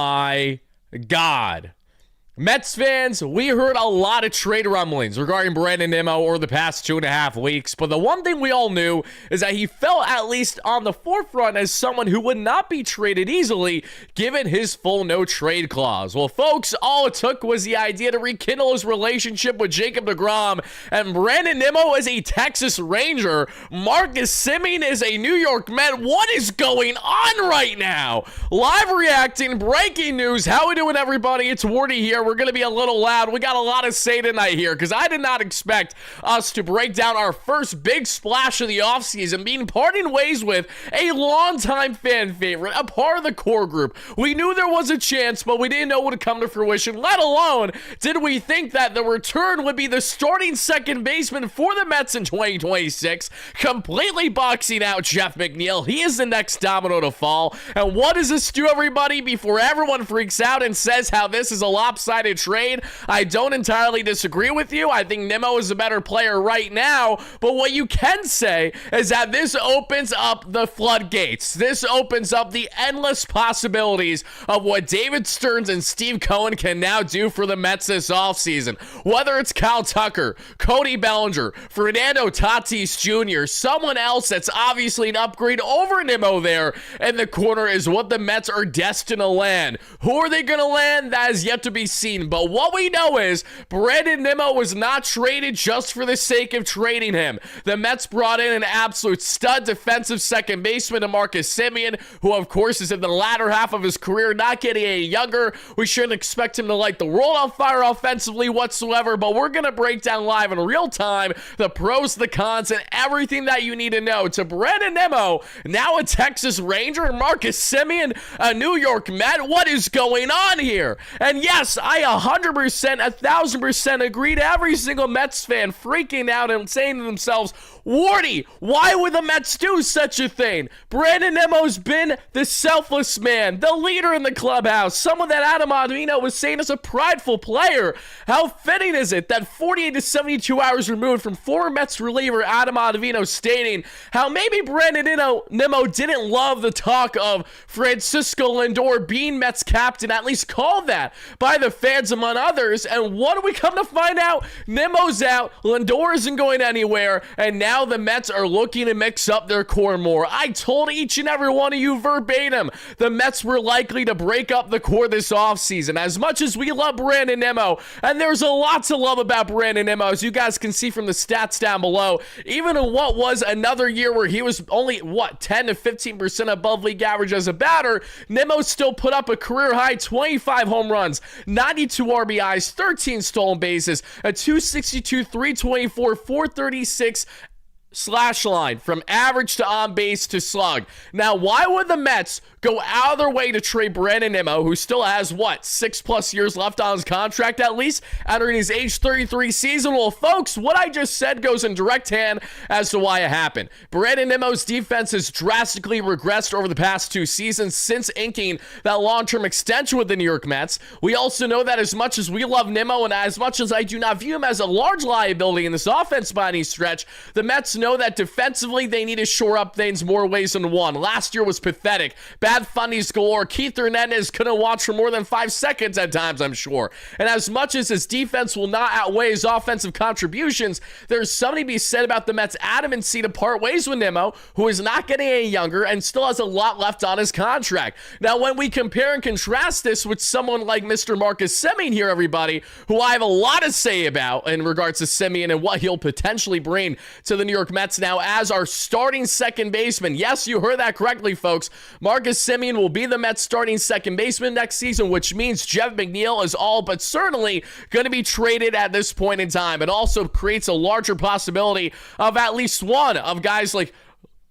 My God. Mets fans, we heard a lot of trade rumblings regarding Brandon Nimmo over the past 2.5 weeks, but the one thing we all knew is that he felt at least on the forefront as someone who would not be traded easily given his full no-trade clause. Well, folks, all it took was the idea to rekindle his relationship with Jacob deGrom, and Brandon Nimmo is a Texas Ranger. Marcus Semien is a New York Met. What is going on right now? Live reacting, breaking news. How we doing, everybody? It's Wardy here. We're going to be a little loud. We got a lot to say tonight here because I did not expect us to break down our first big splash of the offseason, being parting ways with a longtime fan favorite, a part of the core group. We knew there was a chance, but we didn't know it would come to fruition, let alone did we think that the return would be the starting second baseman for the Mets in 2026, completely boxing out Jeff McNeil. He is the next domino to fall. And what does this do, everybody, before everyone freaks out and says how this is a lopsided trade? I don't entirely disagree with you. I think Nimmo is a better player right now, but what you can say is that this opens up the floodgates. This opens up the endless possibilities of what David Stearns and Steve Cohen can now do for the Mets this offseason. Whether it's Kyle Tucker, Cody Bellinger, Fernando Tatis Jr., someone else that's obviously an upgrade over Nimmo there in the corner is what the Mets are destined to land. Who are they going to land? That is yet to be seen. But what we know is Brandon Nimmo was not traded just for the sake of trading him. The Mets brought in an absolute stud defensive second baseman, Marcus Semien, who of course is in the latter half of his career, not getting any younger. We shouldn't expect him to light the world on fire offensively whatsoever, but we're going to break down live in real time the pros, the cons, and everything that you need to know. To Brandon Nimmo, now a Texas Ranger, Marcus Semien, a New York Met. What is going on here? And yes, I 100%, 1,000% agree to every single Mets fan freaking out and saying to themselves, Wardy, why would the Mets do such a thing? Brandon Nimmo's been the selfless man, the leader in the clubhouse, someone that Adam Ottavino was saying is a prideful player. How fitting is it that 48 to 72 hours removed from former Mets reliever Adam Ottavino stating how maybe Brandon Nimmo didn't love the talk of Francisco Lindor being Mets captain, at least called that by the fans among others, and what do we come to find out? Nimmo's out, Lindor isn't going anywhere, and now the Mets are looking to mix up their core more. I told each and every one of you verbatim, the Mets were likely to break up the core this offseason. As much as we love Brandon Nimmo, and there's a lot to love about Brandon Nimmo, as you guys can see from the stats down below, even in what was another year where he was only, 10 to 15% above league average as a batter, Nimmo still put up a career-high 25 home runs, 92 RBIs, 13 stolen bases, a 262, 324, 436 slash line from average to on base to slug. Now, why would the Mets go out of their way to trade Brandon Nimmo, who still has 6+ years left on his contract at least, entering his age 33 season? Well, folks, what I just said goes in direct hand as to why it happened. Brandon Nimmo's defense has drastically regressed over the past 2 seasons since inking that long-term extension with the New York Mets. We also know that as much as we love Nimmo and as much as I do not view him as a large liability in this offense by any stretch, the Mets know that defensively they need to shore up things more ways than one. Last year was pathetic. Bad fundies galore. Keith Hernandez couldn't watch for more than 5 seconds at times, I'm sure. And as much as his defense will not outweigh his offensive contributions, there's something to be said about the Mets' adamancy to part ways with Nimmo, who is not getting any younger and still has a lot left on his contract. Now, when we compare and contrast this with someone like Mr. Marcus Semien here, everybody, who I have a lot to say about in regards to Semien and what he'll potentially bring to the New York Mets now as our starting second baseman. Yes, you heard that correctly, folks. Marcus Semien will be the Mets starting second baseman next season, which means Jeff McNeil is all but certainly going to be traded at this point in time. It also creates a larger possibility of at least one of guys like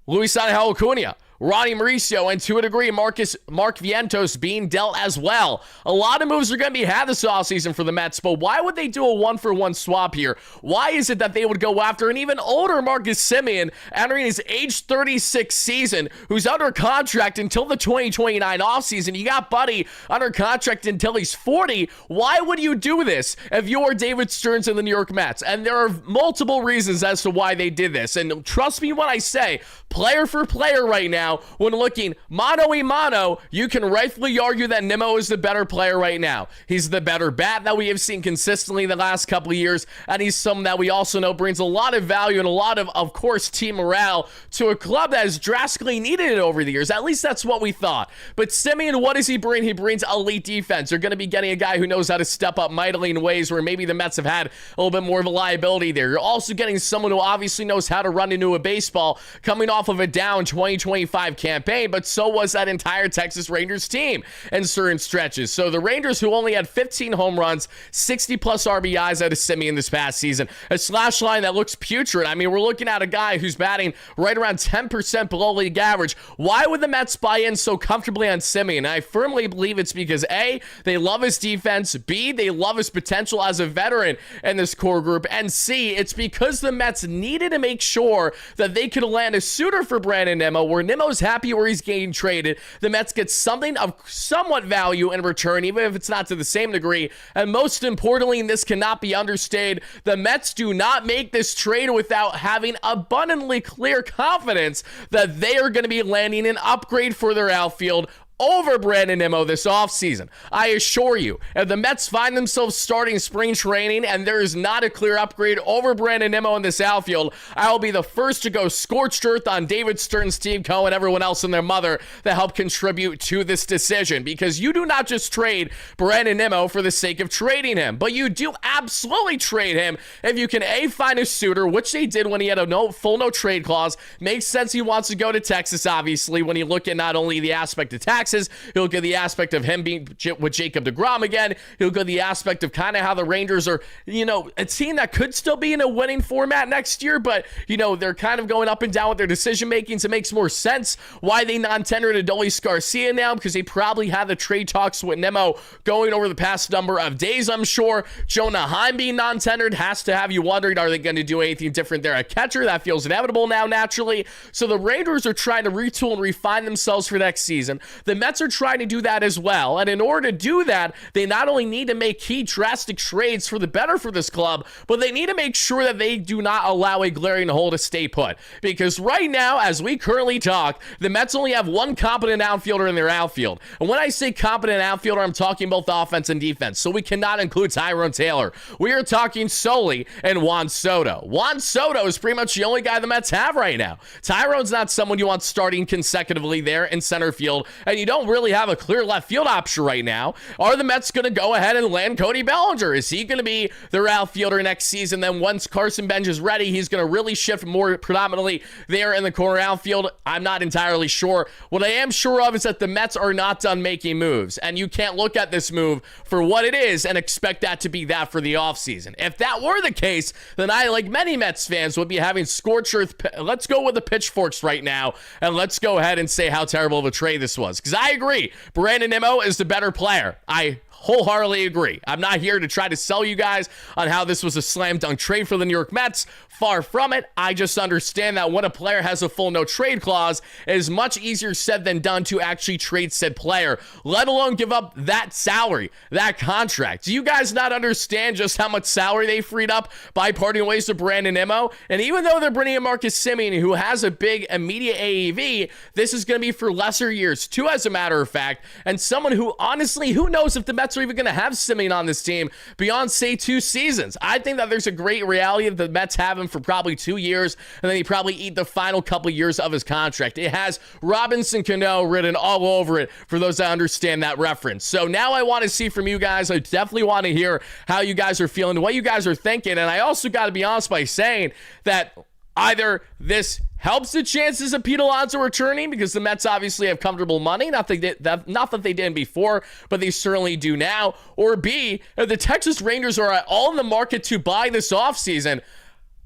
Luis Angel Acuna, Ronnie Mauricio, and to a degree, Mark Vientos being dealt as well. A lot of moves are going to be had this offseason for the Mets, but why would they do a one-for-one swap here? Why is it that they would go after an even older Marcus Semien entering his age 36 season, who's under contract until the 2029 offseason? You got Buddy under contract until he's 40. Why would you do this if you're David Stearns in the New York Mets? And there are multiple reasons as to why they did this. And trust me when I say, player for player right now, now, when looking mano-a-mano, you can rightfully argue that Nimmo is the better player right now. He's the better bat that we have seen consistently the last couple of years, and he's someone that we also know brings a lot of value and a lot of course, team morale to a club that has drastically needed it over the years. At least that's what we thought. But Semien, what does he bring? He brings elite defense. They're going to be getting a guy who knows how to step up mightily in ways where maybe the Mets have had a little bit more of a liability there. You're also getting someone who obviously knows how to run into a baseball coming off of a down 2025 campaign, but so was that entire Texas Rangers team in certain stretches. So the Rangers, who only had 15 home runs, 60 plus RBIs out of Semien this past season, a slash line that looks putrid. I mean, we're looking at a guy who's batting right around 10% below league average. Why would the Mets buy in so comfortably on Semien? I firmly believe it's because A, they love his defense, B, they love his potential as a veteran in this core group, and C, it's because the Mets needed to make sure that they could land a suitor for Brandon Nimmo, where Nimmo's happy where he's getting traded. The Mets get something of somewhat value in return, even if it's not to the same degree. And most importantly, and this cannot be understated, the Mets do not make this trade without having abundantly clear confidence that they are going to be landing an upgrade for their outfield over Brandon Nimmo this offseason. I assure you, if the Mets find themselves starting spring training and there is not a clear upgrade over Brandon Nimmo in this outfield, I will be the first to go scorched earth on David Stern, Steve Cohen, and everyone else and their mother that helped contribute to this decision, because you do not just trade Brandon Nimmo for the sake of trading him, but you do absolutely trade him if you can A, find a suitor, which they did when he had a full no trade clause. Makes sense he wants to go to Texas, obviously, when you look at not only the aspect of taxes, he'll get the aspect of him being with Jacob deGrom again. He'll get the aspect of kind of how the Rangers are, a team that could still be in a winning format next year, but, they're kind of going up and down with their decision-making, so it makes more sense why they non-tendered Adolis Garcia now, because they probably had the trade talks with Nimmo going over the past number of days, I'm sure. Jonah Heim being non-tendered has to have you wondering, are they going to do anything different there at catcher? That feels inevitable now, naturally. So the Rangers are trying to retool and refine themselves for next season. The Mets are trying to do that as well, and in order to do that, they not only need to make key drastic trades for the better for this club, but they need to make sure that they do not allow a glaring hole to stay put. Because right now, as we currently talk, the Mets only have one competent outfielder in their outfield. And when I say competent outfielder, I'm talking both offense and defense, so we cannot include Tyrone Taylor. We are talking solely in Juan Soto. Juan Soto is pretty much the only guy the Mets have right now. Tyrone's not someone you want starting consecutively there in center field, and you don't really have a clear left field option right now. Are the Mets going to go ahead and land Cody Bellinger? Is he going to be their outfielder next season? Then once Carson Bench is ready, he's going to really shift more predominantly there in the corner outfield? I'm not entirely sure. What I am sure of is that the Mets are not done making moves, and you can't look at this move for what it is and expect that to be that for the offseason. If that were the case, then I, like many Mets fans, would be having scorched earth. Let's go with the pitchforks right now, and let's go ahead and say how terrible of a trade this was. Because I agree, Brandon Nimmo is the better player. I wholeheartedly agree. I'm not here to try to sell you guys on how this was a slam dunk trade for the New York Mets. Far from it. I just understand that when a player has a full no trade clause, it is much easier said than done to actually trade said player, let alone give up that salary, that contract. Do you guys not understand just how much salary they freed up by parting ways with Brandon Nimmo? And even though they're bringing in Marcus Semien, who has a big immediate AAV, this is going to be for lesser years too, as a matter of fact, and someone who honestly, who knows if the Mets are even going to have Semien on this team beyond, say, 2 seasons. I think that there's a great reality that the Mets have him for probably 2 years, and then he probably eat the final couple years of his contract. It has Robinson Cano written all over it for those that understand that reference. So now I want to see from you guys. I definitely want to hear how you guys are feeling, what you guys are thinking, and I also got to be honest by saying that either this helps the chances of Pete Alonso returning, because the Mets obviously have comfortable money, not that they didn't before, but they certainly do now, or B, if the Texas Rangers are all in the market to buy this offseason,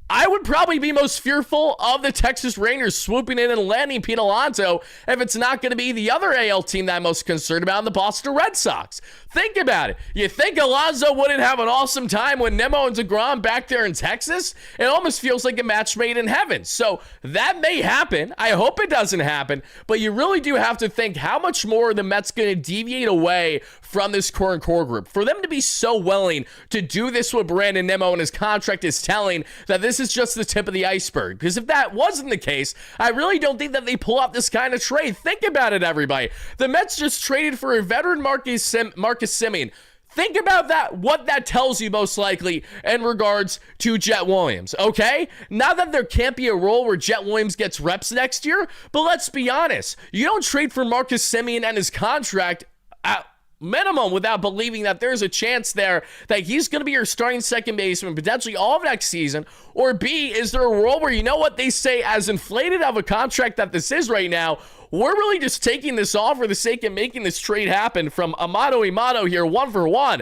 I would probably be most fearful of the Texas Rangers swooping in and landing Pete Alonso if it's not going to be the other AL team that I'm most concerned about, in the Boston Red Sox. Think about it. You think Alonso wouldn't have an awesome time with Nimmo and deGrom back there in Texas? It almost feels like a match made in heaven. So that may happen. I hope it doesn't happen. But you really do have to think, how much more are the Mets going to deviate away from this current core group. For them to be so willing to do this with Brandon Nimmo and his contract is telling that this is just the tip of the iceberg. Because if that wasn't the case, I really don't think that they pull off this kind of trade. Think about it, everybody. The Mets just traded for a veteran Marcus Semien. Think about that, what that tells you most likely in regards to Jet Williams, okay? Not that there can't be a role where Jet Williams gets reps next year, but let's be honest. You don't trade for Marcus Semien and his contract at minimum without believing that there's a chance there that he's going to be your starting second baseman potentially all of next season. Or B, is there a role where, you know what they say, as inflated of a contract that this is right now, we're really just taking this off for the sake of making this trade happen from Amato Imato here, 1-for-1.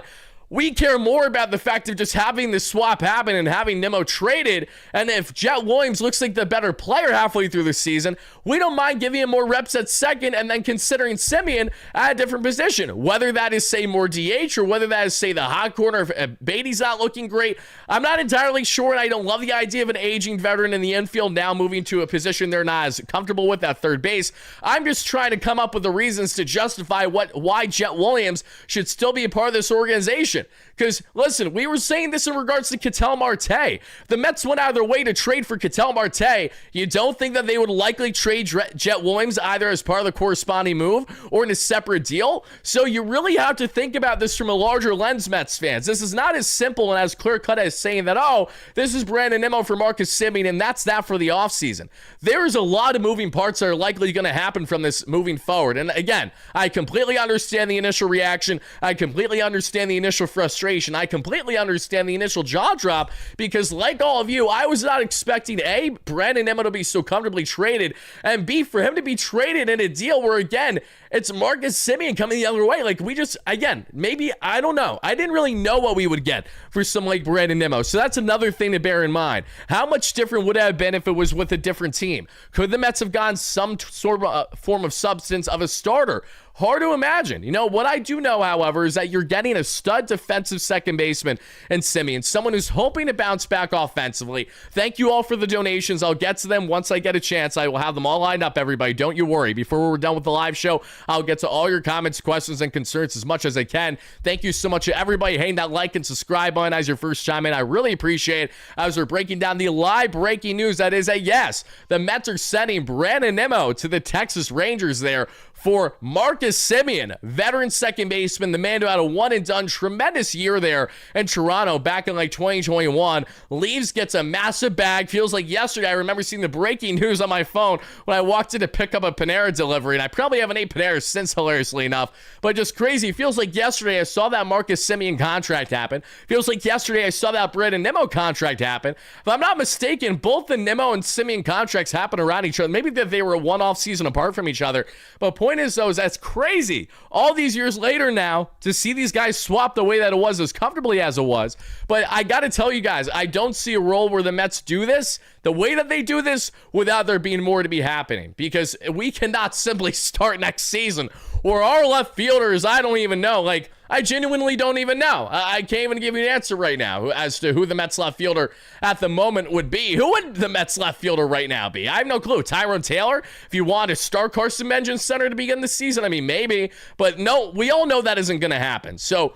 We care more about the fact of just having this swap happen and having Nimmo traded. And if Jet Williams looks like the better player halfway through the season, we don't mind giving him more reps at second and then considering Semien at a different position. Whether that is, say, more DH or whether that is, say, the hot corner if Beatty's not looking great, I'm not entirely sure, and I don't love the idea of an aging veteran in the infield now moving to a position they're not as comfortable with at third base. I'm just trying to come up with the reasons to justify why Jet Williams should still be a part of this organization. Because, listen, we were saying this in regards to Ketel Marte. The Mets went out of their way to trade for Ketel Marte. You don't think that they would likely trade Jet Williams either as part of the corresponding move or in a separate deal? So you really have to think about this from a larger lens, Mets fans. This is not as simple and as clear-cut as saying that, oh, this is Brandon Nimmo for Marcus Semien, and that's that for the offseason. There's a lot of moving parts that are likely going to happen from this moving forward. And again, I completely understand the initial reaction. I completely understand the initial frustration. I completely understand the initial jaw drop because, like all of you, I was not expecting A, Brandon Nimmo to be so comfortably traded, and B, for him to be traded in a deal where, again, it's Marcus Semien coming the other way. Like, we just, again, maybe, I don't know. I didn't really know what we would get for someone like Brandon Nimmo. So that's another thing to bear in mind. How much different would it have been if it was with a different team? Could the Mets have gotten some sort of form of substance of a starter? Hard to imagine. You know, what I do know, however, is that you're getting a stud defensive second baseman in Semien, someone who's hoping to bounce back offensively. Thank you all for the donations. I'll get to them once I get a chance. I will have them all lined up, everybody. Don't you worry. Before we're done with the live show, I'll get to all your comments, questions, and concerns as much as I can. Thank you so much to everybody hitting that like and subscribe button as your first chime in. I really appreciate it as we're breaking down the live breaking news that is a yes. The Mets are sending Brandon Nimmo to the Texas Rangers there for Marcus Semien, veteran second baseman, the man who had a one-and-done tremendous year there in Toronto back in like 2021. Leaves, gets a massive bag. Feels like yesterday I remember seeing the breaking news on my phone when I walked in to pick up a Panera delivery, and I probably haven't ate Panera since, hilariously enough, but just crazy. Feels like yesterday I saw that Marcus Semien contract happen. Feels like yesterday I saw that Brandon Nimmo contract happen. If I'm not mistaken, both the Nimmo and Semien contracts happen around each other. Maybe that they were one off season apart from each other, but point is, though, is that's crazy. All these years later now, to see these guys swap the way that it was as comfortably as it was. But I got to tell you guys, I don't see a role where the Mets do this the way that they do this without there being more to be happening, because we cannot simply start next season or our left fielders, I don't even know. Like, I genuinely don't even know. I can't even give you an answer right now as to who the Mets left fielder at the moment would be. Who would the Mets left fielder right now be? I have no clue. Tyrone Taylor? If you want to start Carson Benjamin center to begin the season, I mean, maybe. But no, we all know that isn't going to happen. So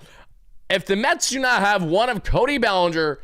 if the Mets do not have one of Cody Bellinger,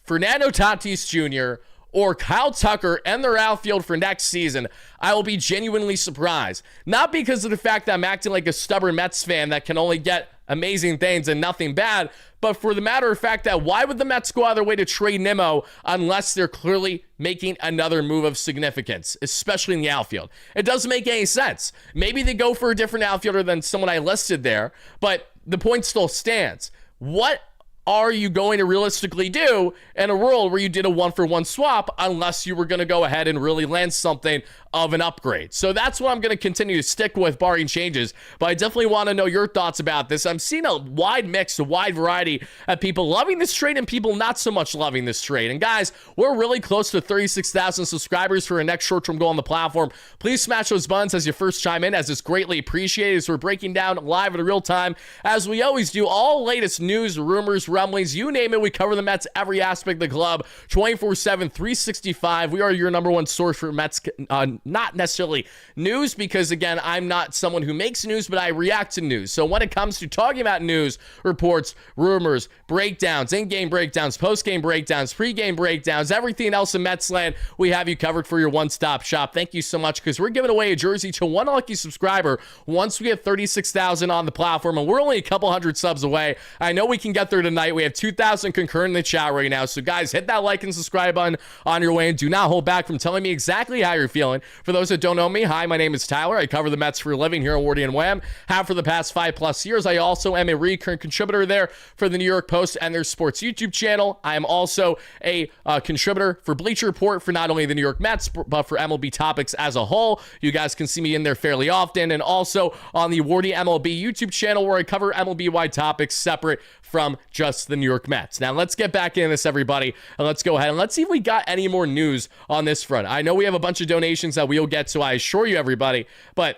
Fernando Tatis Jr., or Kyle Tucker and their outfield for next season, I will be genuinely surprised. Not because of the fact that I'm acting like a stubborn Mets fan that can only get amazing things and nothing bad, but for the matter of fact that why would the Mets go out of their way to trade Nimmo unless they're clearly making another move of significance, especially in the outfield? It doesn't make any sense. Maybe they go for a different outfielder than someone I listed there, but the point still stands. What are you going to realistically do in a world where you did a one-for-one swap unless you were going to go ahead and really land something of an upgrade? So that's what I'm going to continue to stick with, barring changes. But I definitely want to know your thoughts about this. I'm seeing a wide mix, a wide variety of people loving this trade and people not so much loving this trade. And guys, we're really close to 36,000 subscribers for our next short-term goal on the platform. Please smash those buttons as you first chime in, as it's greatly appreciated, as we're breaking down live in real time, as we always do, all latest news, rumors, rumblings, you name it, we cover the Mets, every aspect of the club, 24/7, 365. We are your number one source for Mets, not necessarily news, because again, I'm not someone who makes news, but I react to news. So when it comes to talking about news, reports, rumors, breakdowns, in-game breakdowns, post-game breakdowns, pre-game breakdowns, everything else in Mets land, we have you covered for your one-stop shop. Thank you so much, because we're giving away a jersey to one lucky subscriber once we get 36,000 on the platform, and we're only a couple hundred subs away. I know we can get there tonight. We have 2,000 concurrent in the chat right now, so guys, hit that like and subscribe button on your way, and do not hold back from telling me exactly how you're feeling. For those that don't know me, hi, my name is Tyler. I cover the Mets for a living here on WardyNYM. Have for the past 5+ years. I also am a recurrent contributor there for the New York Post and their sports YouTube channel. I am also a contributor for Bleacher Report for not only the New York Mets, but for MLB topics as a whole. You guys can see me in there fairly often, and also on the Wardy MLB YouTube channel, where I cover MLB-wide topics separate from just the New York Mets. Now, let's get back into this, everybody, and let's go ahead and let's see if we got any more news on this front. I know we have a bunch of donations that we'll get to, I assure you, everybody, but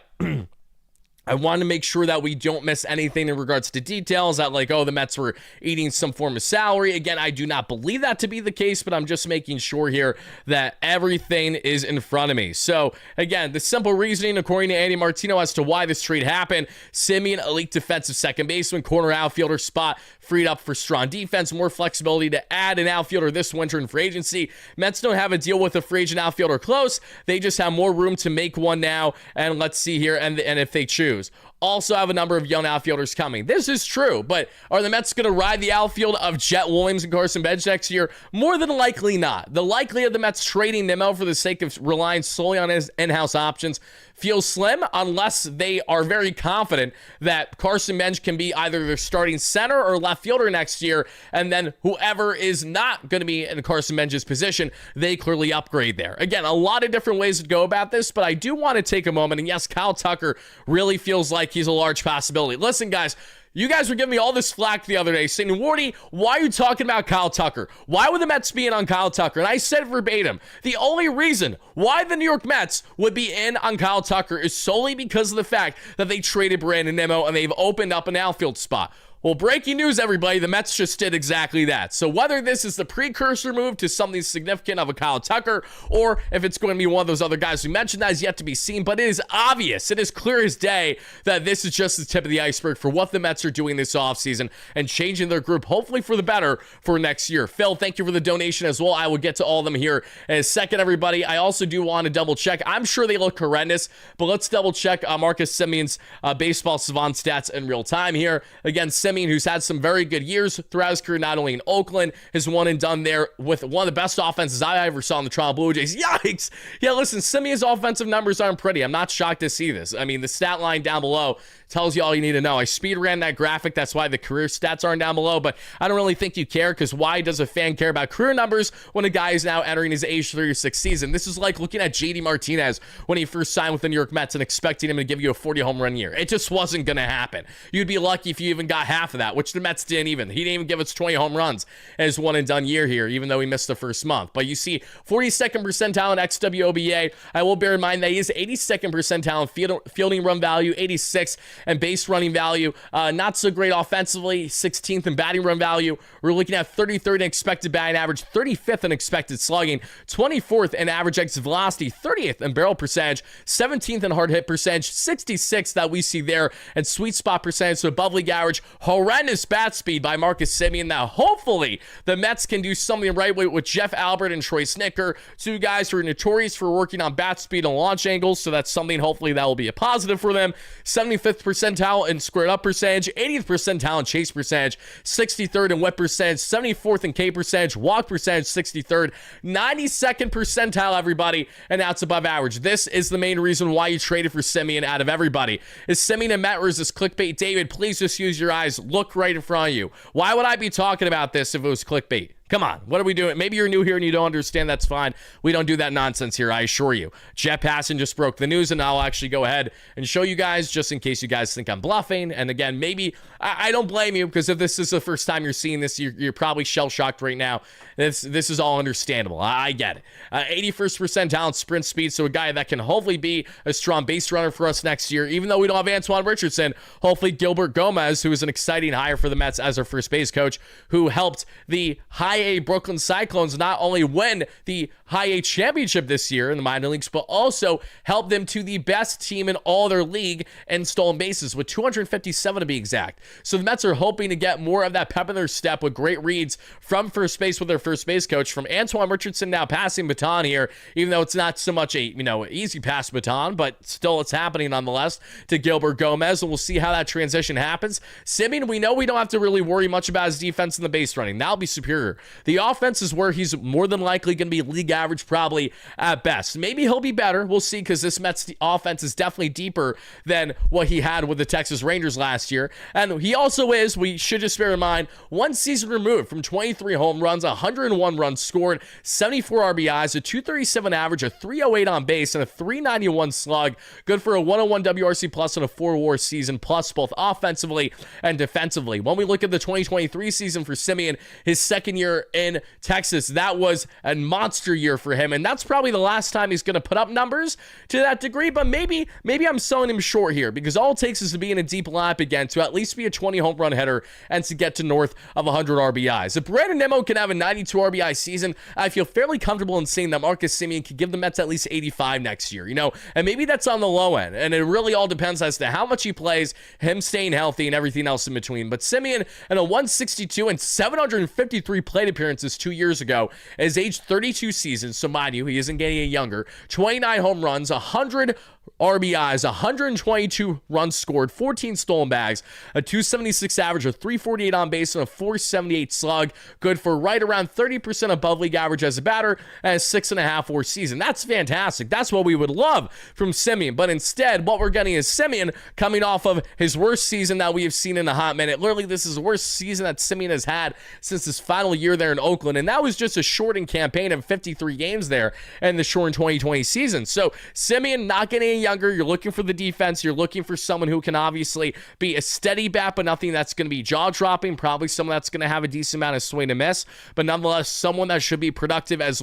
I want to make sure that we don't miss anything in regards to details that, like, oh, the Mets were eating some form of salary. Again, I do not believe that to be the case, but I'm just making sure here that everything is in front of me. So, again, the simple reasoning, according to Andy Martino, as to why this trade happened: Semien, elite defensive second baseman, corner outfielder spot freed up for strong defense, more flexibility to add an outfielder this winter in free agency. Mets don't have a deal with a free agent outfielder close. They just have more room to make one now, and let's see here, and if they choose. Also have a number of young outfielders coming. This is true, but are the Mets going to ride the outfield of Jet Williams and Carson Bench next year? More than likely not. The likelihood of the Mets trading Nimmo for the sake of relying solely on his in-house options feels slim, unless they are very confident that Carson Bench can be either their starting center or left fielder next year, and then whoever is not going to be in Carson Bench's position, they clearly upgrade there. Again, a lot of different ways to go about this, but I do want to take a moment, and yes, Kyle Tucker really feels like he's a large possibility. Listen, guys, you guys were giving me all this flack the other day saying, Wardy, why are you talking about Kyle Tucker? Why would the Mets be in on Kyle Tucker? And I said verbatim, the only reason why the New York Mets would be in on Kyle Tucker is solely because of the fact that they traded Brandon Nimmo and they've opened up an outfield spot. Well, breaking news, everybody, the Mets just did exactly that. So whether this is the precursor move to something significant of a Kyle Tucker, or if it's going to be one of those other guys we mentioned, that is yet to be seen, but it is obvious, it is clear as day that this is just the tip of the iceberg for what the Mets are doing this offseason and changing their group, hopefully for the better, for next year. Phil, thank you for the donation as well. I will get to all of them here in a second, everybody. I also do want to double check. I'm sure they look horrendous, but let's double check Marcus Semien's baseball savant stats in real time here. Again, Semien, who's had some very good years throughout his career, not only in Oakland, his one and done there with one of the best offenses I ever saw in the Toronto Blue Jays. Yikes! Yeah, listen, Semien's offensive numbers aren't pretty. I'm not shocked to see this. I mean, the stat line down below tells you all you need to know. I speed ran that graphic. That's why the career stats aren't down below, but I don't really think you care, because why does a fan care about career numbers when a guy is now entering his age 36 season? This is like looking at JD Martinez when he first signed with the New York Mets and expecting him to give you a 40 home run year. It just wasn't going to happen. You'd be lucky if you even got half of that, which the Mets didn't even. He didn't even give us 20 home runs in his one and done year here, even though he missed the first month. But you see, 42nd percentile in XWOBA. I will bear in mind that he is 82nd percentile in fielding run value, 86th and base running value. Not so great offensively, 16th in batting run value. We're looking at 33rd in expected batting average, 35th in expected slugging, 24th in average exit velocity, 30th in barrel percentage, 17th in hard hit percentage, 66th that we see there, and sweet spot percentage, so above league average. Horrendous bat speed by Marcus Semien. Now, hopefully, the Mets can do something right with Jeff Albert and Troy Snicker, two guys who are notorious for working on bat speed and launch angles, so that's something hopefully that will be a positive for them. 75th percentile in squared up percentage, 80th percentile in chase percentage, 63rd in whip percentage, 74th in K percentage, walk percentage, 63rd, 92nd percentile, everybody, and that's above average. This is the main reason why you traded for Semien out of everybody. Is Semien a Met, or is this clickbait? David, please just use your eyes. Look right in front of you. Why would I be talking about this if it was clickbait? Come on, what are we doing? Maybe you're new here and you don't understand. That's fine. We don't do that nonsense here, I assure you. Jet Passon just broke the news, and I'll actually go ahead and show you guys just in case you guys think I'm bluffing. And again, maybe I don't blame you, because if this is the first time you're seeing this, you're probably shell-shocked right now. This is all understandable. I get it. 81st percentile in sprint speed, so a guy that can hopefully be a strong base runner for us next year. Even though we don't have Antoine Richardson, hopefully Gilbert Gomez, who is an exciting hire for the Mets as our first base coach, who helped the High A Brooklyn Cyclones not only win the High A championship this year in the minor leagues, but also helped them to the best team in all their league in stolen bases, with 257 to be exact. So the Mets are hoping to get more of that pep in their step with great reads from first base with their first base coach, from Antoine Richardson, now passing baton here, even though it's not so much a easy pass baton, but still it's happening nonetheless, to Gilbert Gomez, and we'll see how that transition happens. Semien, we know we don't have to really worry much about his defense in the base running. That'll be superior. The offense is where he's more than likely going to be league average, probably at best. Maybe he'll be better. We'll see, because this Mets offense is definitely deeper than what he had with the Texas Rangers last year. And he also is, we should just bear in mind, one season removed from 23 home runs, 101 runs scored, 74 RBIs, a 237 average, a 308 on base, and a 391 slug. Good for a 101 WRC plus and a 4 WAR season plus, both offensively and defensively. When we look at the 2023 season for Semien, his second year in Texas, that was a monster year for him, and that's probably the last time he's going to put up numbers to that degree. But maybe I'm selling him short here, because all it takes is to be in a deep lineup again to at least be a 20 home run hitter and to get to north of 100 RBIs. If Brandon Nimmo can have a 92 RBI season, I feel fairly comfortable in saying that Marcus Semien could give the Mets at least 85 next year, and maybe that's on the low end, and it really all depends as to how much he plays, him staying healthy, and everything else in between. But Semien, in a 162 and 753 plate appearances 2 years ago, is age 32 seasons, so mind you, he isn't getting any younger, 29 home runs, 100 RBIs, 122 runs scored, 14 stolen bags, a 276 average, a 348 on base, and a 478 slug. Good for right around 30% above league average as a batter, and a 6.5 WAR season. That's fantastic. That's what we would love from Semien. But instead, what we're getting is Semien coming off of his worst season that we have seen in a hot minute. Literally, this is the worst season that Semien has had since his final year there in Oakland, and that was just a shortened campaign of 53 games there in the shortened 2020 season. So Semien not getting any younger. You're looking for the defense. You're looking for someone who can obviously be a steady bat, but nothing that's going to be jaw-dropping. Probably someone that's going to have a decent amount of swing and miss, but nonetheless, someone that should be productive as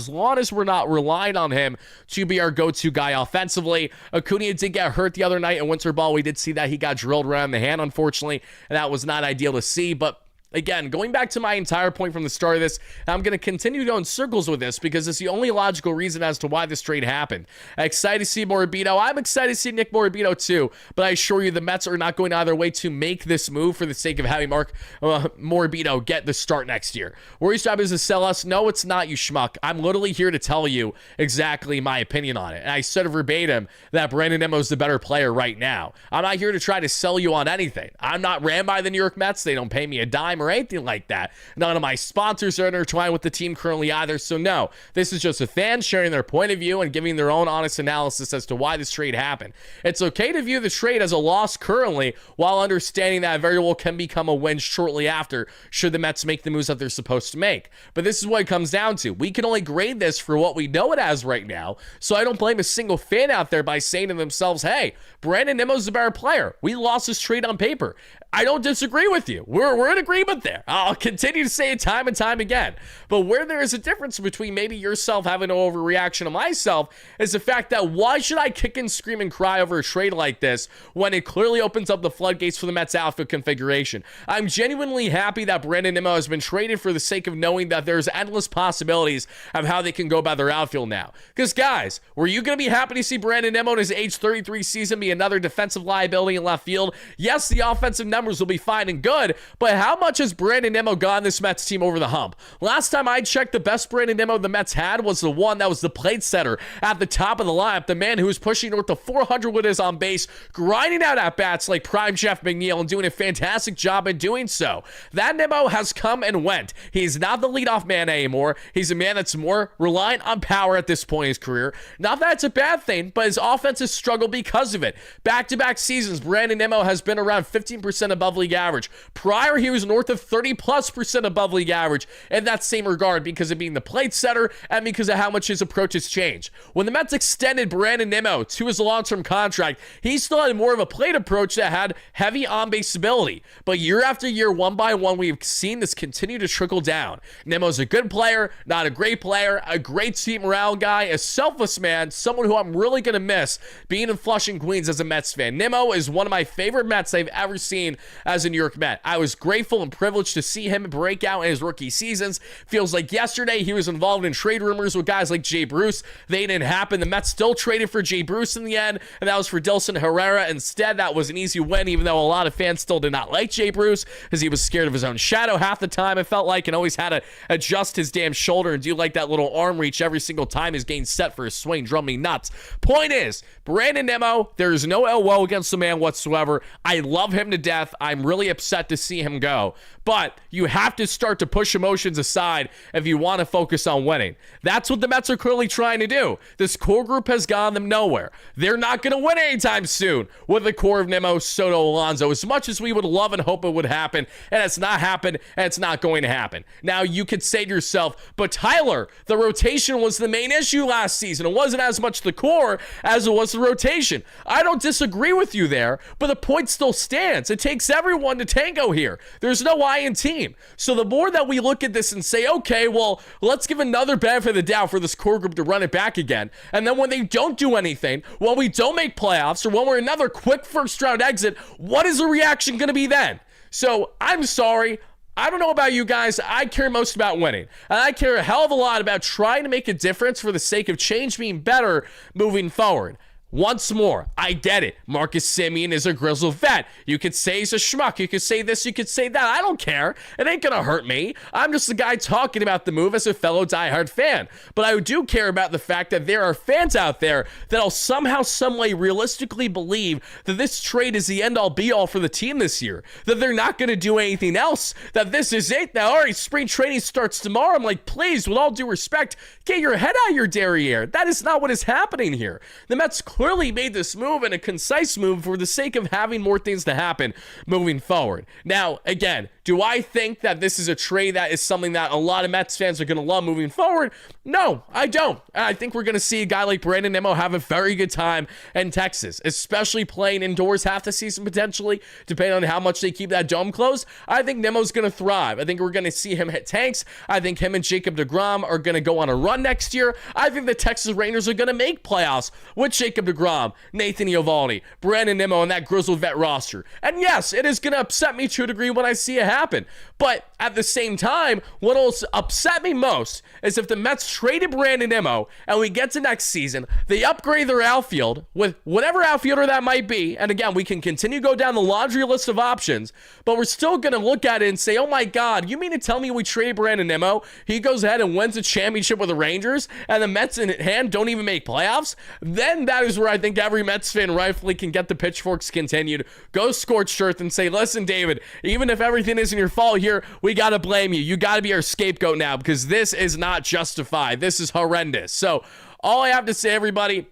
long as we're not relying on him to be our go-to guy offensively. Acuna did get hurt the other night in winter ball. We did see that he got drilled around the hand, unfortunately, and that was not ideal to see, but again, going back to my entire point from the start of this, I'm going to continue to go in circles with this because it's the only logical reason as to why this trade happened. Excited to see Morabito. I'm excited to see Nick Morabito too, but I assure you the Mets are not going either way to make this move for the sake of having Morabito get the start next year. Warriors' job is to sell us. No, it's not, you schmuck. I'm literally here to tell you exactly my opinion on it. And I said verbatim that Brandon Nimmo is the better player right now. I'm not here to try to sell you on anything. I'm not ran by the New York Mets. They don't pay me a dime or anything like that. None of my sponsors are intertwined with the team currently either. So no, this is just a fan sharing their point of view and giving their own honest analysis as to why this trade happened. It's okay to view the trade as a loss currently, while understanding that it very well can become a win shortly after, should the Mets make the moves that they're supposed to make. But this is what it comes down to. We can only grade this for what we know it as right now, so I don't blame a single fan out there by saying to themselves, hey, Brandon Nimmo's the better player. We lost this trade on paper. I don't disagree with you. We're in agreement there. I'll continue to say it time and time again. But where there is a difference between maybe yourself having an overreaction to myself is the fact that why should I kick and scream and cry over a trade like this when it clearly opens up the floodgates for the Mets outfield configuration? I'm genuinely happy that Brandon Nimmo has been traded for the sake of knowing that there's endless possibilities of how they can go about their outfield now. Because guys, were you going to be happy to see Brandon Nimmo in his age 33 season be another defensive liability in left field? Yes, the offensive numbers will be fine and good, but how much has Brandon Nimmo gotten this Mets team over the hump? Last time I checked, the best Brandon Nimmo the Mets had was the one that was the plate setter at the top of the lineup, the man who was pushing north of 400 with his on base, grinding out at bats like prime Jeff McNeil and doing a fantastic job in doing so. That Nimmo has come and went. He's not the leadoff man anymore. He's a man that's more reliant on power at this point in his career. Not that it's a bad thing, but his offense has struggled because of it. Back-to-back seasons, Brandon Nimmo has been around 15% 30% above league average. Prior, he was north of 30+% above league average in that same regard because of being the plate setter and because of how much his approach has changed. When the Mets extended Brandon Nimmo to his long-term contract, he still had more of a plate approach that had heavy on-base ability. But year after year, one by one, we've seen this continue to trickle down. Nimmo's a good player, not a great player, a great team morale guy, a selfless man, someone who I'm really going to miss being in Flushing, Queens as a Mets fan. Nimmo is one of my favorite Mets I've ever seen as a New York Met. I was grateful and privileged to see him break out in his rookie seasons. Feels like yesterday he was involved in trade rumors with guys like Jay Bruce. They didn't happen. The Mets still traded for Jay Bruce in the end, and that was for Dilson Herrera instead. That was an easy win, even though a lot of fans still did not like Jay Bruce because he was scared of his own shadow half the time, it felt like, and always had to adjust his damn shoulder and do like that little arm reach every single time his game set for his swing, drove me nuts. Point is, Brandon Nimmo, there is no ill will against the man whatsoever. I love him to death. I'm really upset to see him go. But you have to start to push emotions aside if you want to focus on winning. That's what the Mets are clearly trying to do. This core group has gotten them nowhere. They're not going to win anytime soon with the core of Nimmo, Soto, Alonso, as much as we would love and hope it would happen. And it's not happened, and it's not going to happen. Now, you could say to yourself, but Tyler, the rotation was the main issue last season. It wasn't as much the core as it was the rotation. I don't disagree with you there, but the point still stands. It takes everyone to tango here. There's no I in team. So the more that we look at this and say, okay, well, let's give another benefit of the doubt for this core group to run it back again. And then when they don't do anything, when we don't make playoffs, or when we're another quick first round exit, what is the reaction going to be then? So I'm sorry. I don't know about you guys. I care most about winning. And I care a hell of a lot about trying to make a difference for the sake of change being better moving forward. Once more, I get it. Marcus Semien is a grizzled vet. You could say he's a schmuck. You could say this. You could say that. I don't care. It ain't going to hurt me. I'm just the guy talking about the move as a fellow diehard fan. But I do care about the fact that there are fans out there that'll somehow, someway realistically believe that this trade is the end-all be-all for the team this year. That they're not going to do anything else. That this is it. Now, all right, spring training starts tomorrow. I'm like, please, with all due respect, get your head out of your derriere. That is not what is happening here. The Mets clearly made this move, and a concise move, for the sake of having more things to happen moving forward. Now, again, do I think that this is a trade that is something that a lot of Mets fans are going to love moving forward? No, I don't. I think we're going to see a guy like Brandon Nimmo have a very good time in Texas, especially playing indoors half the season potentially, depending on how much they keep that dome closed. I think Nimmo's going to thrive. I think we're going to see him hit tanks. I think him and Jacob deGrom are going to go on a run next year. I think the Texas Rangers are going to make playoffs with Jacob deGrom, Nathan Eovaldi, Brandon Nimmo, and that grizzled vet roster. And yes, it is going to upset me to a degree when I see it happen. But at the same time, what will upset me most is if the Mets traded Brandon Nimmo and we get to next season, they upgrade their outfield with whatever outfielder that might be. And again, we can continue to go down the laundry list of options, but we're still going to look at it and say, oh my God, you mean to tell me we traded Brandon Nimmo? He goes ahead and wins a championship with the Rangers, and the Mets in hand don't even make playoffs? Then that is where I think every Mets fan rightfully can get the pitchforks continued, go scorched earth and say, listen, David, even if everything isn't your fault here, we got to blame you. You got to be our scapegoat now because this is not justified. This is horrendous. So all I have to say, everybody,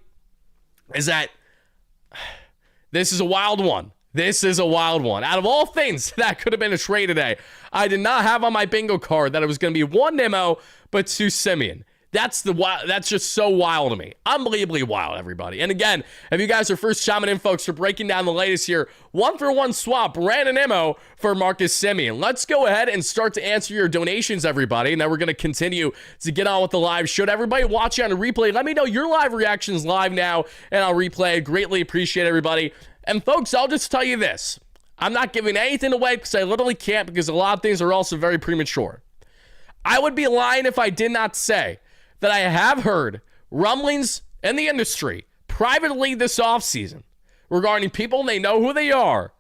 is that this is a wild one. This is a wild one. Out of all things that could have been a trade today, I did not have on my bingo card that it was going to be one Nimmo, but two Semien. That's just so wild to me. Unbelievably wild, everybody. And again, if you guys are first chiming in, folks, for breaking down the latest here, 1-for-1 swap, Brandon Nimmo for Marcus Semien. Let's go ahead and start to answer your donations, everybody. And then we're going to continue to get on with the live show. To everybody watching on a replay, let me know your live reactions live now, and I'll replay. I greatly appreciate everybody. And folks, I'll just tell you this. I'm not giving anything away because I literally can't, because a lot of things are also very premature. I would be lying if I did not say that I have heard rumblings in the industry privately this offseason regarding people, and they know who they are,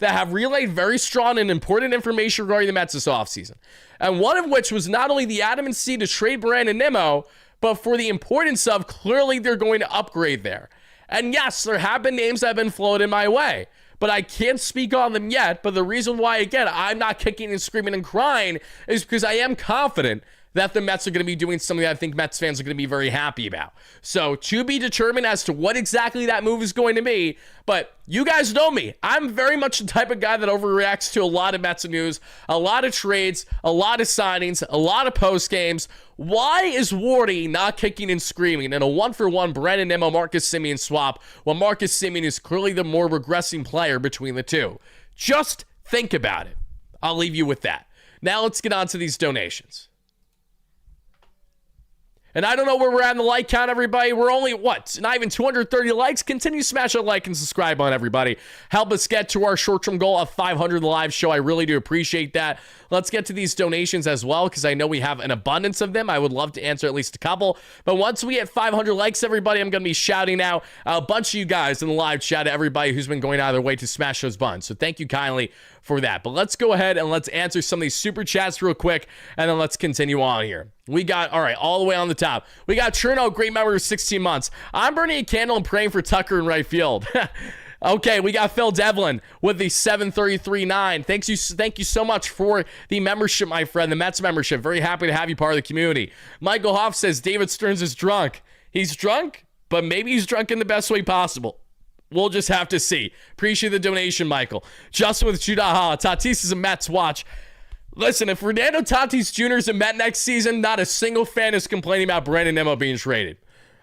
that have relayed very strong and important information regarding the Mets this offseason. And one of which was not only the adamancy to trade Brandon Nimmo, but for the importance of clearly they're going to upgrade there. And yes, there have been names that have been floated my way, but I can't speak on them yet. But the reason why, again, I'm not kicking and screaming and crying is because I am confident that the Mets are going to be doing something that I think Mets fans are going to be very happy about. So to be determined as to what exactly that move is going to be, but you guys know me. I'm very much the type of guy that overreacts to a lot of Mets news, a lot of trades, a lot of signings, a lot of post games. Why is Wardy not kicking and screaming in a 1-for-1 Brandon Nimmo Marcus Semien swap when Marcus Semien is clearly the more regressing player between the two? Just think about it. I'll leave you with that. Now let's get on to these donations. And I don't know where we're at in the like count, everybody. We're only, not even 230 likes. Continue to smash that like and subscribe on, everybody. Help us get to our short-term goal of 500 live show. I really do appreciate that. Let's get to these donations as well, because I know we have an abundance of them. I would love to answer at least a couple. But once we hit 500 likes, everybody, I'm going to be shouting out a bunch of you guys in the live chat, everybody who's been going out of their way to smash those buttons. So thank you kindly for that. But let's go ahead and let's answer some of these super chats real quick, and then let's continue on here. We got, all right, all the way on the top. We got Cherno, great member of 16 months. I'm burning a candle and praying for Tucker in right field. Okay, we got Phil Devlin with the 733.9. Thank you so much for the membership, my friend, the Mets membership. Very happy to have you part of the community. Michael Hoff says David Stearns is drunk. He's drunk, but maybe he's drunk in the best way possible. We'll just have to see. Appreciate the donation, Michael. Justin with Chudaha. Tatis is a Mets watch. Listen, if Fernando Tatis Jr. is a Met next season, not a single fan is complaining about Brandon Nimmo being traded.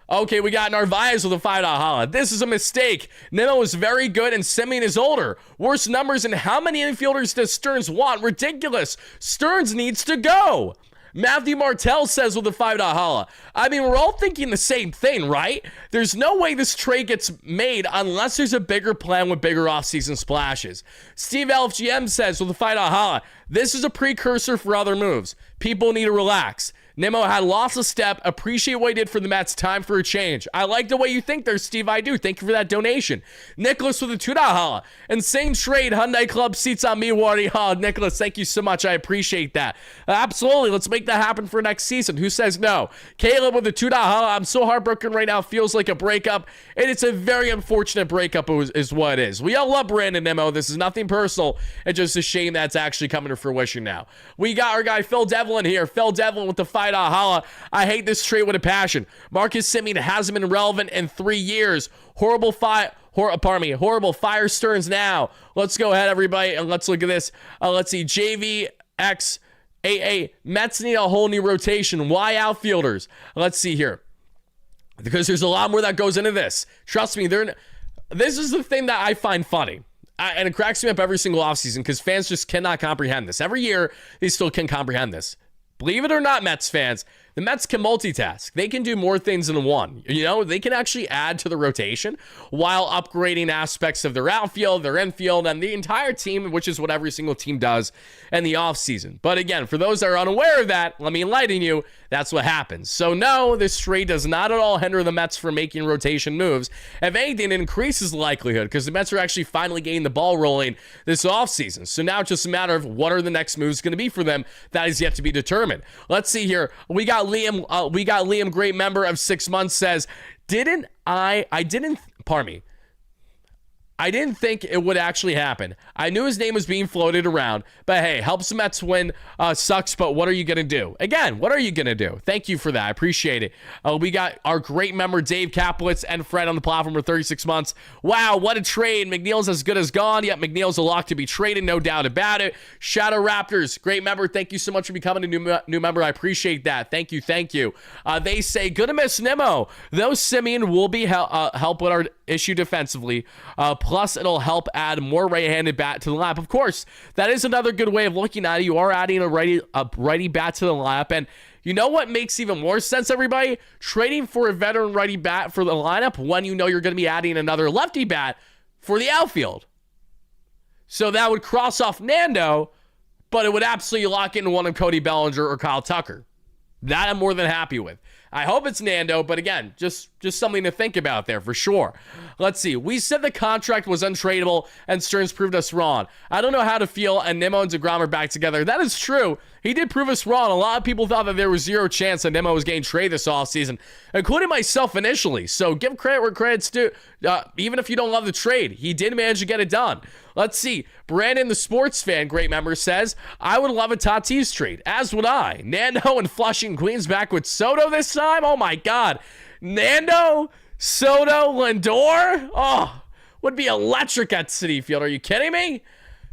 Okay, we got Narvaez with a $5 holla. This is a mistake. Nimmo is very good and Semien is older. Worse numbers, and how many infielders does Stearns want? Ridiculous. Stearns needs to go. Matthew Martell says with a $5 holla. I mean, we're all thinking the same thing, right? There's no way this trade gets made unless there's a bigger plan with bigger offseason splashes. Steve LFGM says with a $5 holla. This is a precursor for other moves. People need to relax. Nimmo had lost a step. Appreciate what he did for the Mets. Time for a change. I like the way you think there, Steve. I do. Thank you for that donation. Nicholas with a $2 holla. Insane trade. Hyundai Club seats on me, Wardy. Oh, Nicholas, thank you so much. I appreciate that. Absolutely. Let's make that happen for next season. Who says no? Caleb with a $2 holla. I'm so heartbroken right now. Feels like a breakup. And it's a very unfortunate breakup is what it is. We all love Brandon Nimmo. This is nothing personal. It's just a shame that's actually coming to fruition now. We got our guy Phil Devlin here. Phil Devlin with the $5 holla. I hate this trade with a passion. Marcus Semien hasn't been relevant in 3 years. Horrible fire Stearns now. Let's go ahead, everybody, and let's look at this. Let's see. JVXAA. Mets need a whole new rotation. Why outfielders? Let's see here. Because there's a lot more that goes into this. Trust me, this is the thing that I find funny. And it cracks me up every single offseason because fans just cannot comprehend this. Every year, they still can't comprehend this. Believe it or not, Mets fans, the Mets can multitask. They can do more things than one. You know, they can actually add to the rotation while upgrading aspects of their outfield, their infield, and the entire team, which is what every single team does in the offseason. But again, for those that are unaware of that, let me enlighten you, that's what happens. So no, this trade does not at all hinder the Mets from making rotation moves. If anything, it increases the likelihood because the Mets are actually finally getting the ball rolling this offseason. So now it's just a matter of what are the next moves going to be for them. That is yet to be determined. Let's see here. We got Liam, great member of 6 months, says, I didn't think it would actually happen. I knew his name was being floated around, but hey, helps the Mets win, sucks, but what are you going to do? Again, what are you going to do? Thank you for that. I appreciate it. We got our great member, Dave Kaplitz, and Fred on the platform for 36 months. Wow, what a trade. McNeil's as good as gone. Yep, McNeil's a lock to be traded, no doubt about it. Shadow Raptors, great member. Thank you so much for becoming a new member. I appreciate that. Thank you. They say, good to miss Nimmo. Though Semien will be help with our issue defensively. Plus, it'll help add more right-handed bat to the lineup. Of course, that is another good way of looking at it. You are adding a righty bat to the lineup. And you know what makes even more sense, everybody? Trading for a veteran righty bat for the lineup when you know you're going to be adding another lefty bat for the outfield. So that would cross off Nando, but it would absolutely lock into one of Cody Bellinger or Kyle Tucker. That I'm more than happy with. I hope it's Nando, but again, just something to think about there for sure. Let's see. We said the contract was untradeable, and Stearns proved us wrong. I don't know how to feel, and Nimmo and DeGrom are back together. That is true. He did prove us wrong. A lot of people thought that there was zero chance that Nimmo was getting traded this offseason, including myself initially. So give credit where credit's due. Even if you don't love the trade, he did manage to get it done. Let's see. Brandon, the sports fan, great member, says, I would love a Tatis trade, as would I. Nando and Flushing Queens back with Soto this time? Oh my God. Nando, Soto, Lindor? Oh, would be electric at Citi Field. Are you kidding me?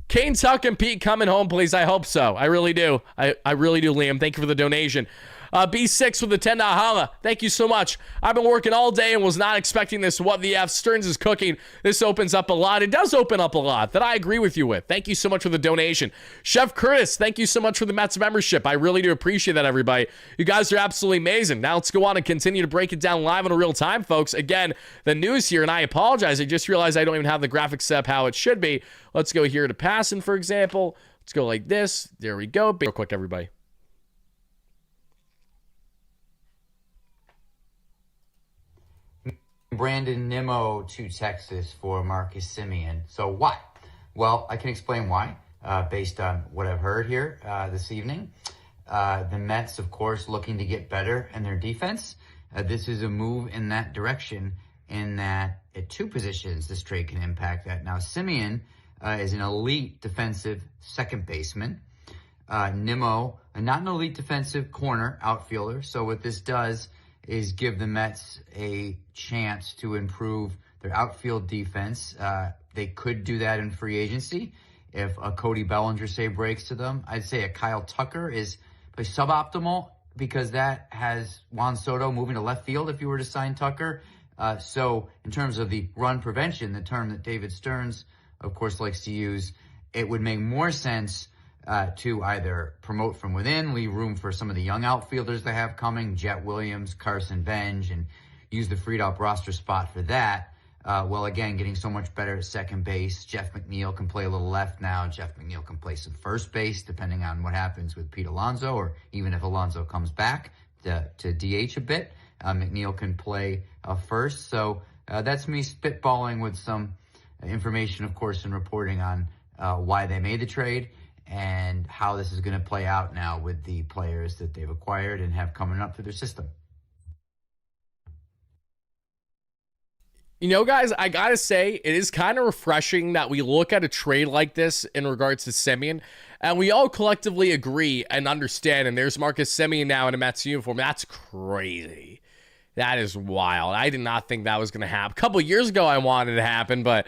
Kane, Tuck, and Pete coming home, please. I hope so. I really do. I really do, Liam. Thank you for the donation. B6 with the $10 holla. Thank you so much. I've been working all day and was not expecting this. What the F? Stearns is cooking. This opens up a lot. It does open up a lot that I agree with you with. Thank you so much for the donation. Chef Curtis, thank you so much for the Mets membership. I really do appreciate that, everybody. You guys are absolutely amazing. Now let's go on and continue to break it down live in real time, folks. Again, the news here, and I apologize. I just realized I don't even have the graphics set up how it should be. Let's go here to passing, for example. Let's go like this. There we go. Real quick, everybody. Brandon Nimmo to Texas for Marcus Semien. So why? Well, I can explain why, based on what I've heard here this evening. The Mets, of course, looking to get better in their defense. This is a move in that direction, in that at two positions this trade can impact that. Now, Semien is an elite defensive second baseman. Nimmo, not an elite defensive corner outfielder. So what this does is give the Mets a chance to improve their outfield defense. They could do that in free agency if a Cody Bellinger, say, breaks to them. I'd say a Kyle Tucker is suboptimal because that has Juan Soto moving to left field if you were to sign Tucker. So in terms of the run prevention, the term that David Stearns, of course, likes to use, it would make more sense to either promote from within, leave room for some of the young outfielders they have coming, Jet Williams, Carson Benj, and use the freed up roster spot for that. Well, again, getting so much better at second base. Jeff McNeil can play a little left now. Jeff McNeil can play some first base, depending on what happens with Pete Alonso, or even if Alonso comes back to DH a bit. McNeil can play first. So that's me spitballing with some information, of course, and reporting on why they made the trade and how this is going to play out now with the players that they've acquired and have coming up through their system. You know, guys, I gotta say, it is kind of refreshing that we look at a trade like this in regards to Semien, and we all collectively agree and understand, and there's Marcus Semien now in a Mets uniform. That's crazy. That is wild. I did not think that was going to happen. A couple years ago, I wanted it to happen, but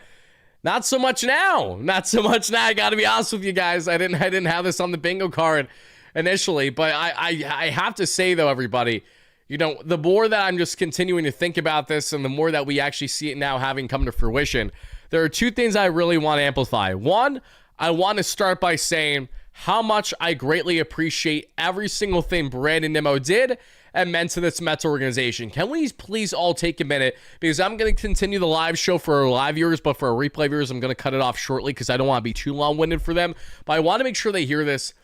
not so much now. Not so much now. I got to be honest with you guys. I didn't have this on the bingo card initially, but I have to say, though, everybody, you know, the more that I'm just continuing to think about this and the more that we actually see it now having come to fruition, there are two things I really want to amplify. One, I want to start by saying how much I greatly appreciate every single thing Brandon Nimmo did and meant to this Mets organization. Can we please all take a minute? Because I'm going to continue the live show for our live viewers, but for our replay viewers, I'm going to cut it off shortly because I don't want to be too long-winded for them. But I want to make sure they hear this.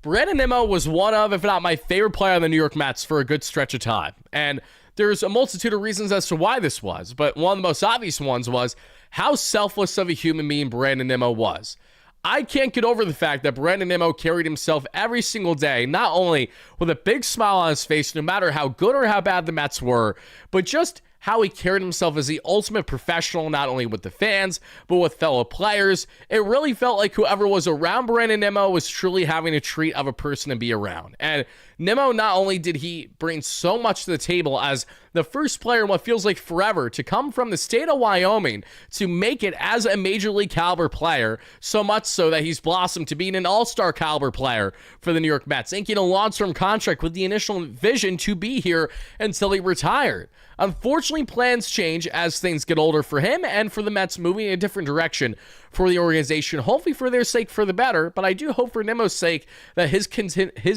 Brandon Nimmo was one of, if not my favorite player on the New York Mets for a good stretch of time. And there's a multitude of reasons as to why this was. But one of the most obvious ones was how selfless of a human being Brandon Nimmo was. I can't get over the fact that Brandon Nimmo carried himself every single day, not only with a big smile on his face, no matter how good or how bad the Mets were, but just how he carried himself as the ultimate professional, not only with the fans, but with fellow players. It really felt like whoever was around Brandon Nimmo was truly having a treat of a person to be around. And Nimmo, not only did he bring so much to the table as the first player in what feels like forever to come from the state of Wyoming to make it as a major league caliber player, so much so that he's blossomed to being an all-star caliber player for the New York Mets, inking a long-term contract with the initial vision to be here until he retired. Unfortunately, plans change as things get older for him and for the Mets moving in a different direction for the organization, hopefully for their sake for the better, but I do hope for Nimmo's sake that his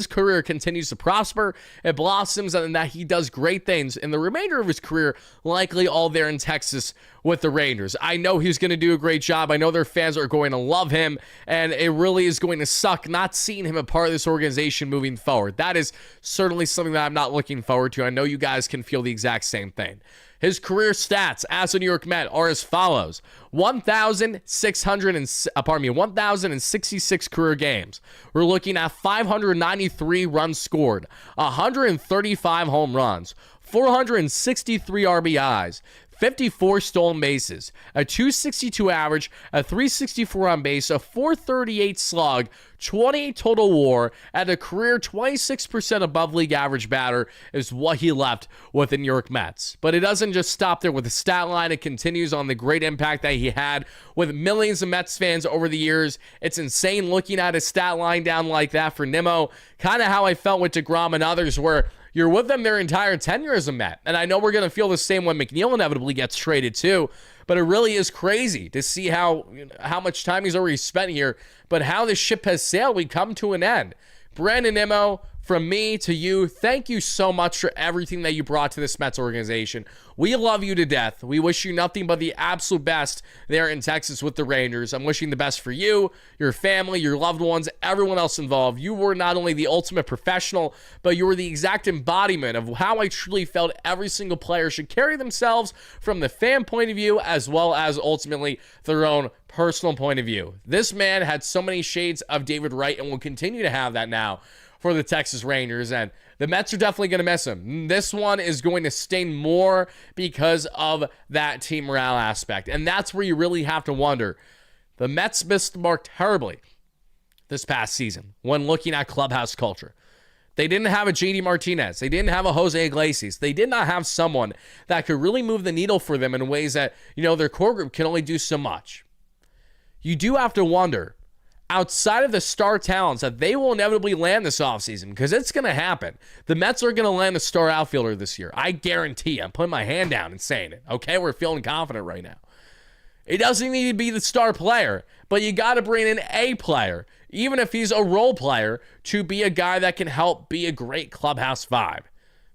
career continues to prosper, it blossoms, and that he does great things in the remainder of his career, likely all there in Texas with the Rangers. I know he's going to do a great job. I know their fans are going to love him, and it really is going to suck not seeing him a part of this organization moving forward. That is certainly something that I'm not looking forward to. I know you guys can feel the exact same thing. His career stats as a New York Met are as follows: 1,066 career games. We're looking at 593 runs scored, 135 home runs, 463 RBIs, 54 stolen bases, a 262 average, a 364 on base, a 438 slug, 28 total WAR, and a career 26% above league average batter is what he left with the New York Mets. But it doesn't just stop there with the stat line. It continues on the great impact that he had with millions of Mets fans over the years. It's insane looking at his stat line down like that for Nimmo. Kind of how I felt with DeGrom and others, where you're with them their entire tenure as a Met. And I know we're going to feel the same when McNeil inevitably gets traded too, but it really is crazy to see how much time he's already spent here, but how the ship has sailed. We come to an end. Brandon Nimmo, from me to you, thank you so much for everything that you brought to this Mets organization. We love you to death. We wish you nothing but the absolute best there in Texas with the Rangers. I'm wishing the best for you, your family, your loved ones, everyone else involved. You were not only the ultimate professional, but you were the exact embodiment of how I truly felt every single player should carry themselves from the fan point of view, as well as ultimately their own personal point of view. This man had so many shades of David Wright and will continue to have that now for the Texas Rangers, and the Mets are definitely going to miss him. This one is going to sting more because of that team morale aspect, and that's where you really have to wonder. The Mets missed the mark terribly this past season when looking at clubhouse culture. They didn't have a JD Martinez. They didn't have a Jose Iglesias. They did not have someone that could really move the needle for them in ways that, their core group can only do so much. You do have to wonder, outside of the star talents that they will inevitably land this offseason, because it's going to happen. The Mets are going to land a star outfielder this year. I guarantee you. I'm putting my hand down and saying it. Okay, we're feeling confident right now. It doesn't need to be the star player, but you got to bring in a player, even if he's a role player, to be a guy that can help be a great clubhouse vibe.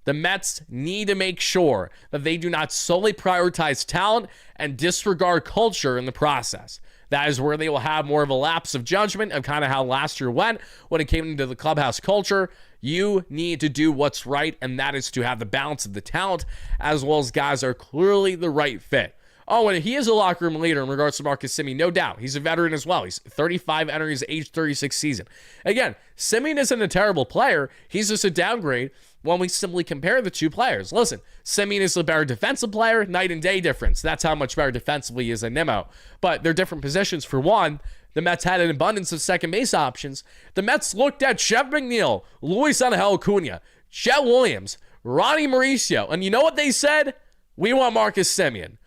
The Mets need to make sure that they do not solely prioritize talent and disregard culture in the process. That is where they will have more of a lapse of judgment of kind of how last year went when it came into the clubhouse culture. You need to do what's right, and that is to have the balance of the talent as well as guys that are clearly the right fit. Oh, and he is a locker room leader in regards to Marcus Semien, no doubt. He's a veteran as well. He's 35, entering his age 36 season. Again, Semien isn't a terrible player. He's just a downgrade when we simply compare the two players. Listen, Semien is a better defensive player, night and day difference. That's how much better defensively he is than Nimmo. But they're different positions. For one, the Mets had an abundance of second base options. The Mets looked at Jeff McNeil, Luis Angel Acuna, Chet Williams, Ronnie Mauricio, and you know what they said? We want Marcus Semien.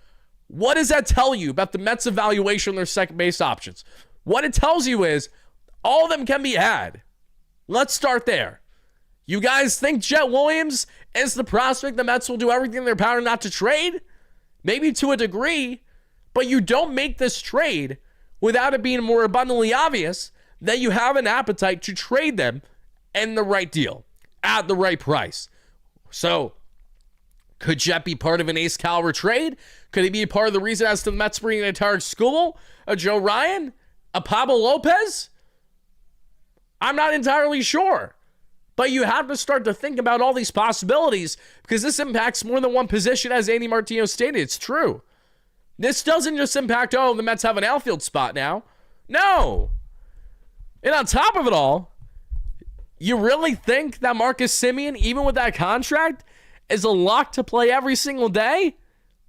What does that tell you about the Mets' evaluation of their second base options? What it tells you is all of them can be had. Let's start there. You guys think Chet Williams is the prospect the Mets will do everything in their power not to trade? Maybe to a degree, but you don't make this trade without it being more abundantly obvious that you have an appetite to trade them in the right deal, at the right price. So, could Chet be part of an ace caliber trade? Could he be a part of the reason as to the Mets bringing a Tarek Skubal, a Joe Ryan, a Pablo Lopez? I'm not entirely sure. But you have to start to think about all these possibilities because this impacts more than one position, as Andy Martino stated. It's true. This doesn't just impact, the Mets have an outfield spot now. No. And on top of it all, you really think that Marcus Semien, even with that contract, is a lock to play every single day?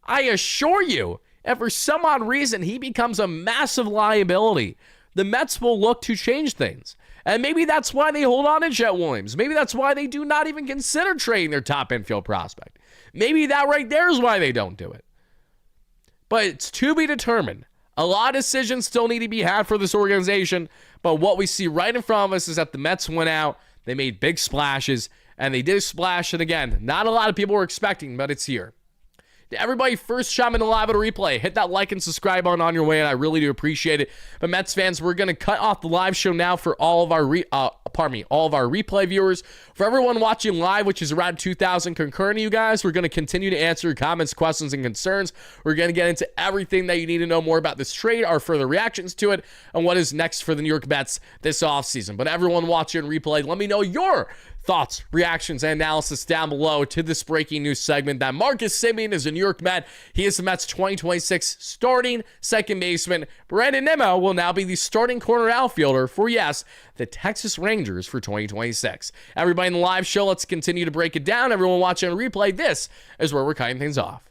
I assure you, if for some odd reason he becomes a massive liability, the Mets will look to change things. And maybe that's why they hold on to Chet Williams. Maybe that's why they do not even consider trading their top infield prospect. Maybe that right there is why they don't do it. But it's to be determined. A lot of decisions still need to be had for this organization. But what we see right in front of us is that the Mets went out. They made big splashes. And they did a splash. And again, not a lot of people were expecting, but it's here. To everybody first chime in the live at a replay, hit that like and subscribe button on your way, and I really do appreciate it. But Mets fans, we're going to cut off the live show now for all of our all of our replay viewers. For everyone watching live, which is around 2,000 concurrent to you guys, we're going to continue to answer your comments, questions, and concerns. We're going to get into everything that you need to know more about this trade, our further reactions to it, and what is next for the New York Mets this offseason. But everyone watching replay, let me know your thoughts, reactions, and analysis down below to this breaking news segment that Marcus Semien is a New York Met. He is the Mets 2026 starting second baseman. Brandon Nimmo will now be the starting corner outfielder for, yes, the Texas Rangers for 2026. Everybody in the live show, let's continue to break it down. Everyone watching on replay, this is where we're cutting things off.